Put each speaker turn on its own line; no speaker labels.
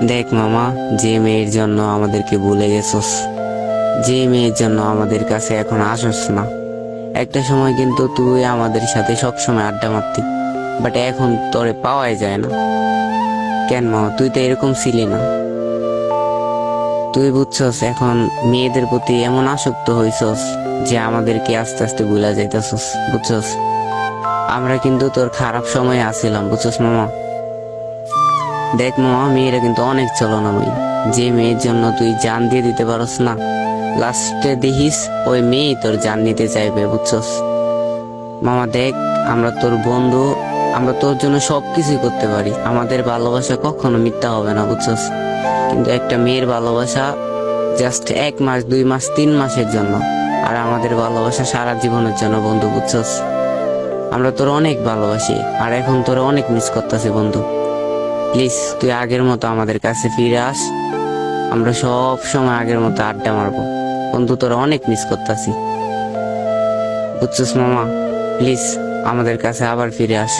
দেখ মামা, যে মেয়ের জন্য আমাদেরকে ভুলে গেছস, যে মেয়ের জন্য আমাদের কাছে এখন আসস না, একটা সময় কিন্তু তুই আমাদের সাথে সবসময় আড্ডা মারতি, বাট এখন তোরে পাওয়াই যায় না। কেন মামা, তুই তো এরকম ছিলি না। তুই বুঝছস এখন মেয়েদের প্রতি এমন আসক্ত হইছস যে আমাদেরকে আস্তে আস্তে ভুলা যাইতেছস, বুঝছস। আমরা কিন্তু তোর খারাপ সময়ে আসিলাম, বুঝছস মামা। দেখ মামা, মেয়েরা কিন্তু অনেক ছলনাময়ী। যে মেয়ের জন্য তুই জান দিয়ে দিতে পারস না, লাস্টে দেখিস ওই মেয়েই তোর জান নিতে চাইবে, বুঝছস। মামা দেখ, আমরা তোর বন্ধু, আমরা তোর জন্য সবকিছুই করতে পারি। আমাদের ভালোবাসা কখনো মিথ্যা হবে না, বুঝছস। কিন্তু একটা মেয়ের ভালোবাসা জাস্ট 1 মাস, 2 মাস, 3 মাসের জন্য, আর আমাদের ভালোবাসা সারা জীবনের জন্য বন্ধু, বুঝছস। আমরা তোর অনেক ভালোবাসি, আর এখন তোর অনেক মিস করতেছি বন্ধু। প্লিজ তুই আগের মতো আমাদের কাছে ফিরে আস, আমরা সব সময় আগের মতো আড্ডা মারবো বন্ধু। তোর অনেক মিস করতেছি, বুঝছস মামা। প্লিজ আমাদের কাছে আবার ফিরে আস।